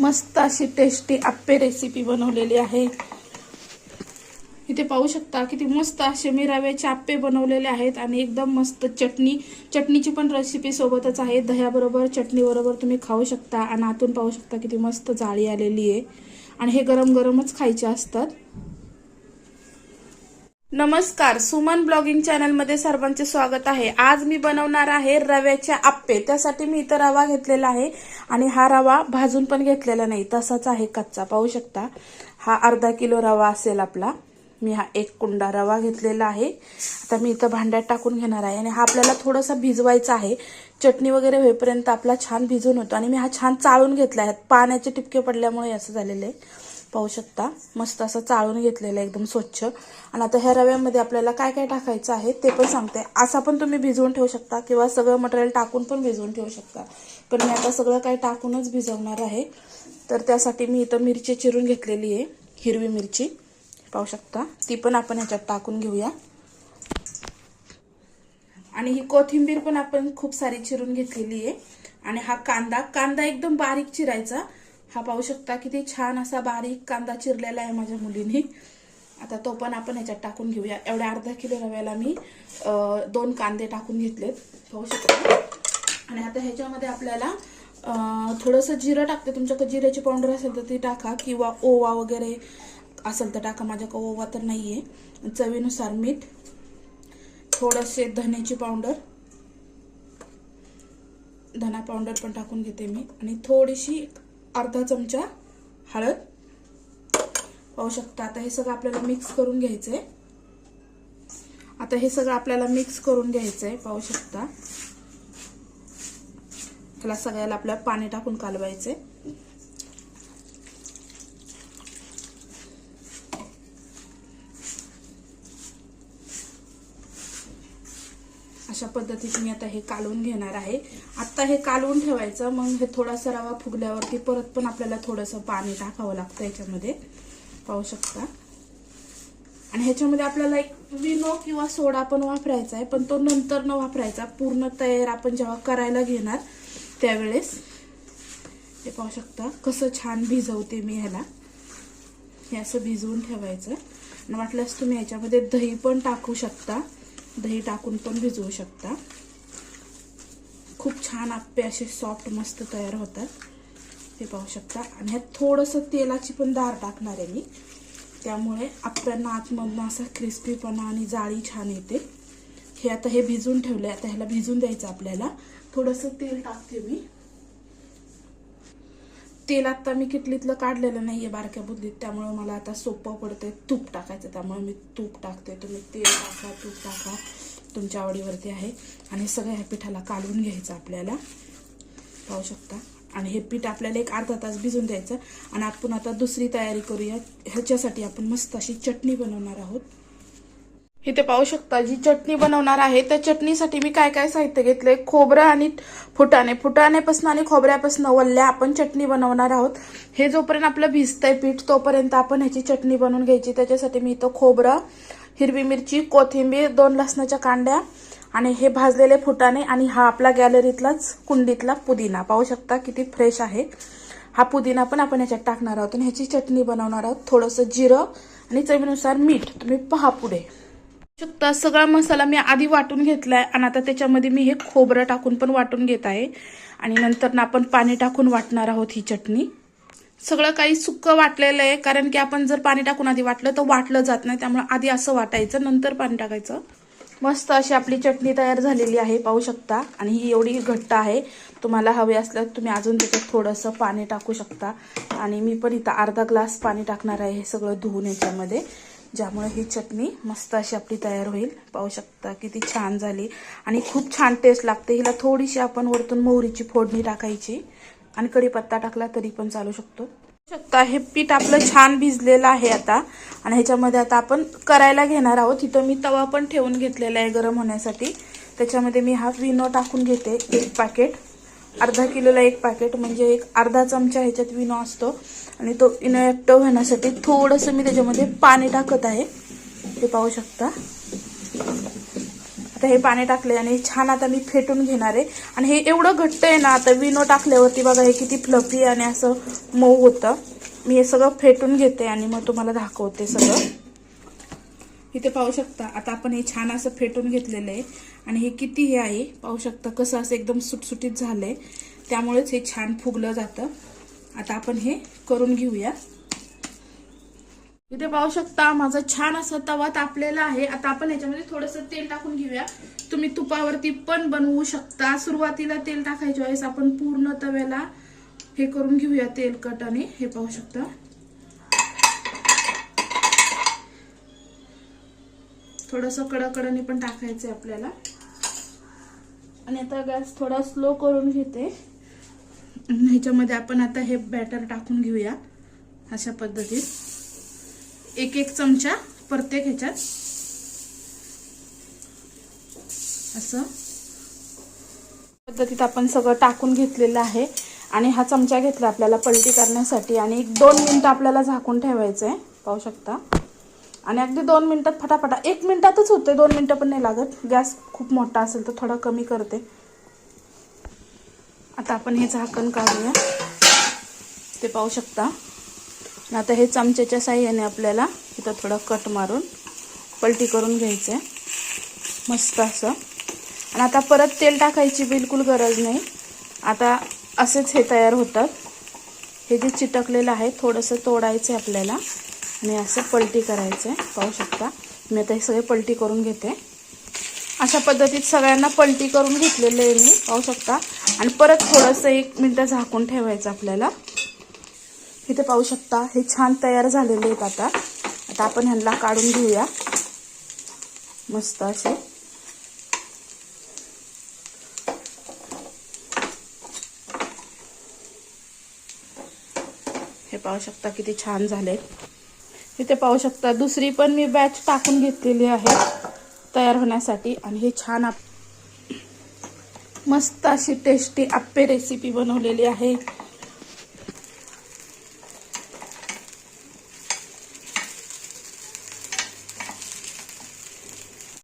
मस्त अशी टेस्टी आप्पे रेसिपी बनवलेली आहे। इथे पाहू शकता किती मस्त असे मी रव्याचे आप्पे बनवलेले आहेत आणि एकदम मस्त चटणीची पण रेसिपी सोबतच आहे। दह्याबरोबर चटणी बरोबर तुम्ही खाऊ शकता आणि आतून पाहू शकता किती मस्त जाळी आलेली आहे आणि हे गरम गरमच खायचे असतात। नमस्कार, सुमन ब्लॉगिंग चॅनल मध्ये सर्वांचे स्वागत आहे। आज मी बनवणार आहे रव्याचे आप्पे। त्यासाठी मी इथे रवा घेतलेला आहे आणि हा रवा भाजून पण घेतलेला नाही, तसाच आहे कच्चा। पाहू शकता हा अर्धा किलो रवा असेल आपला। मी हा एक कुंडा रवा घेतलेला आहे। आता मी इथे भांड्यात टाकून घेणार आहे आणि हा आपल्याला थोडासा भिजवायचा आहे। चटणी वगैरे होईपर्यंत आपला छान भिजून होतो आणि मी हा छान चाळून घेतला आहे। पाण्याचे टिपके पडल्यामुळे असं झालेलं आहे। पाहू शकता मस्त असं चाळून घेतलेलं एकदम स्वच्छ। आणि आता ह्या रव्यामध्ये आपल्याला काय काय टाकायचं आहे ते पण सांगते। असा पण तुम्ही भिजवून ठेवू शकता किंवा सगळं मटेरियल टाकून पण भिजवून ठेवू शकता, पण मी आता सगळं काही टाकूनच भिजवणार आहे। तर त्यासाठी मी इथं मिरची चिरून घेतलेली आहे, हिरवी मिरची पाहू शकता, ती पण आपण ह्याच्यात टाकून घेऊया। आणि ही कोथिंबीर पण आपण खूप सारी चिरून घेतलेली आहे। आणि हा कांदा एकदम बारीक चिरायचा। हा पाहू शकता किती छान असा बारीक कांदा चिरलेला आहे माझ्या मुलीने। आता तो पण आपण ह्याच्यात टाकून घेऊया। एवढ्या अर्धा किलो रव्याला मी 2 कांदे टाकून घेतलेत, पाहू शकता। आणि आता ह्याच्यामध्ये आपल्याला थोडंसं जिरं टाकते। तुमच्याकडे जिऱ्याची पावडर असेल तर ती टाका किंवा ओवा वगैरे असेल तर टाका। माझ्याकडे ओवा तर नाहीये। चवीनुसार मीठ, थोडेसे धन्याची पावडर, धना पावडर पण टाकून घेते मी, आणि थोडीशी अर्धा चमचा हळद पाहू शकता। आता हे सगळं आपल्याला मिक्स करून घ्यायचंय। पाहू शकता त्याला सगळ्याला आपल्याला पाणी टाकून कालवायचंय। अशा पद्धतीने मी आता हे कालवून घेणार आहे। आता हे कालवून ठेवायचं, मग हे थोडासा रवा फुगल्यावरती परत पण आपल्याला थोडंसं पाणी टाकावं लागतं याच्यामध्ये, पाहू शकता। आणि ह्याच्यामध्ये आपल्याला एक विनो किंवा सोडा पण वापरायचा आहे, पण तो नंतर न वापरायचा, पूर्ण तयार आपण जेव्हा करायला घेणार त्यावेळेस। हे पाहू शकता कसं छान भिजवते मी ह्याला। हे असं भिजवून ठेवायचं आणि वाटल्यास तुम्ही ह्याच्यामध्ये दही पण टाकू शकता, दही टाकून पण भिजवू शकता। खूप छान आप्पे असे सॉफ्ट मस्त तयार होतात, हे पाहू शकता। आणि ह्यात थोडंसं तेलाची पण धार टाकणार आहे मी, त्यामुळे आप्प्यांना आतमधनं असा क्रिस्पीपणा आणि जाळी छान येते। हे आता हे भिजून ठेवले, आता ह्याला भिजून द्यायचं आपल्याला। थोडंसं तेल टाकते मी। तेल आता मी किटलीतलं काढलेलं नाहीये बारक्या बुदलीत, त्यामुळे मला आता सोपं पडतंय तूप टाकायचं, त्यामुळे मी तूप टाकते। तुम्ही तेल टाका, तूप टाका, तुमच्या आवडीवरती आहे। आणि सगळ्या ह्या पिठाला कालवून घ्यायचं आपल्याला, पाहू शकता। आणि हे पीठ आपल्याला एक अर्धा तास भिजून द्यायचं। आणि आपण आता दुसरी तयारी करूया। ह्याच्यासाठी आपण मस्त अशी चटणी बनवणार आहोत। इथे पाहू शकता जी चटणी बनवणार आहे त्या चटणीसाठी मी काय काय साहित्य घेतले। खोबरं आणि फुटाण्यापासून आणि खोबऱ्यापासून वल्ल्या आपण चटणी बनवणार आहोत। हे जोपर्यंत आपलं भिजतंय पीठ तोपर्यंत आपण ह्याची चटणी बनवून घ्यायची। त्याच्यासाठी मी इथं खोबरं, हिरवी मिरची, कोथिंबीर, 2 लसणाच्या कांड्या आणि हे भाजलेले फुटाणे आणि हा आपला गॅलरीतलाच कुंडीतला पुदिना, पाहू शकता किती फ्रेश आहे। हा पुदिना पण आपण ह्याच्यात टाकणार आहोत आणि ह्याची चटणी बनवणार आहोत। थोडंसं जिरं आणि चवीनुसार मीठ तुम्ही पहा पुढे शकता। सगळा मसाला मी आधी वाटून घेतलाय आणि आता त्याच्यामध्ये मी हे खोबरं टाकून पण वाटून घेत आहे आणि नंतर ना आपण पाणी टाकून वाटणार आहोत ही चटणी। सगळं काही सुक्क वाटलेलं आहे, कारण की आपण जर पाणी टाकून आधी वाटलं तर वाटलं जात नाही, त्यामुळे आधी असं वाटायचं नंतर पाणी टाकायचं। मस्त अशी आपली चटणी तयार झालेली आहे, पाहू शकता। आणि ही एवढी घट्ट आहे, तुम्हाला हवे असल्यास तुम्ही अजून त्याच्यात थोडंसं पाणी टाकू शकता। आणि मी पण इथं अर्धा ग्लास पाणी टाकणार आहे हे सगळं धुवून याच्यामध्ये, ज्यामुळे ही चटणी मस्त अशी आपली तयार होईल। पाहू शकता किती छान झाली आणि खूप छान टेस्ट लागते। हिला थोडीशी आपण वरतून मोहरीची फोडणी टाकायची आणि कढीपत्ता टाकला तरी पण चालू शकतो। शकता हे पीठ आपलं छान भिजलेलं आहे आता। आणि ह्याच्यामध्ये आता आपण करायला घेणार आहोत। इथं मी तवा पण ठेवून घेतलेला आहे गरम होण्यासाठी। त्याच्यामध्ये मी हा विनो टाकून घेते, 1 पॅकेट, अर्धा किलोला 1 पॅकेट, म्हणजे एक अर्धा चमचा ह्याच्यात विनो असतो। आणि तो इनॅक्टिव्ह होण्यासाठी थोडंसं मी त्याच्यामध्ये पाणी टाकत आहे, हे पाहू शकता। आता हे पाणी टाकले आणि छान आता मी फेटून घेणार आहे. आणि हे एवढं घट्ट आहे ना, आता विनो टाकल्यावरती बघा हे किती फ्लफी आणि असं मऊ होतं. मी हे सगळं फेटून घेते आणि मग तुम्हाला दाखवते सगळं. इथे पाहू शकता आता आपण हे छान असं फेटून घेतलेलं आहे आणि हे किती हे आहे पाहू शकता, कसं असं एकदम सुटसुटीत झालंय. त्यामुळेच हे छान फुगलं जातं. आता आपण हे करून घेऊया. इथे पाहू शकता माझा छान असा तवा तापलेला आहे. आता आपण याच्यामध्ये थोडंसं तेल टाकून घेऊया. तुम्ही तुपावरती पण बनवू शकता. सुरुवातीला तेल टाकायच्या वेळेस आपण पूर्ण तव्याला हे करून घेऊया तेलकटाने. हे पाहू शकता. थोडंसं कडाकडाने पण टाकायचंय आपल्याला. आणि आता गॅस थोडा स्लो करून घेते. ह्याच्यामध्ये आपण आता हे बॅटर टाकून घेऊया अशा पद्धतीत. एक एक चमचा प्रत्येक ह्याच्यात असं पद्धतीत आपण सगळं टाकून घेतलेलं आहे. आणि हा चमचा घेतला आपल्याला पलटी करण्यासाठी. आणि 1-2 मिनिटं आपल्याला झाकून ठेवायचं आहे पाहू शकता. आणि अगदी 2 मिनिटात फटाफटा 1 मिनिटातच होते. 2 मिनिटं पण नाही लागत. गॅस खूप मोठा असेल तर थोडा कमी करते. आता आपण हे झाकण काढूया. ते पाहू शकता. आता हे चमच्याच्या साहाय्याने आपल्याला इथं थोडं कट मारून पलटी करून घ्यायचं आहे मस्त असं. आणि आता परत तेल टाकायची बिलकुल गरज नाही. आता असेच हे तयार होतात. हे जे चिटकलेलं आहे थोडंसं तोडायचं आहे आपल्याला आणि असं पलटी करायचं आहे पाहू शकता. मी आता हे सगळे पलटी करून घेते. अशा पद्धतीत सगळ्यांना पलटी करून घेतलेलं आहे मी पाहू शकता. आणि परत थोडंसं 1 मिनिट झाकून ठेवायचं आपल्याला. इथे पाहू शकता हे छान तयार झालेले आहेत. आता आपण ह्यांना काढून घेऊया मस्त असे. हे पाहू शकता किती छान झाले. इथे पाहू शकता दुसरी पण मी बॅच टाकून घेतलेली आहे तयार होण्यासाठी. आणि हे छान मस्त अशी टेस्टी आप्पे रेसिपी बनवलेली आहे.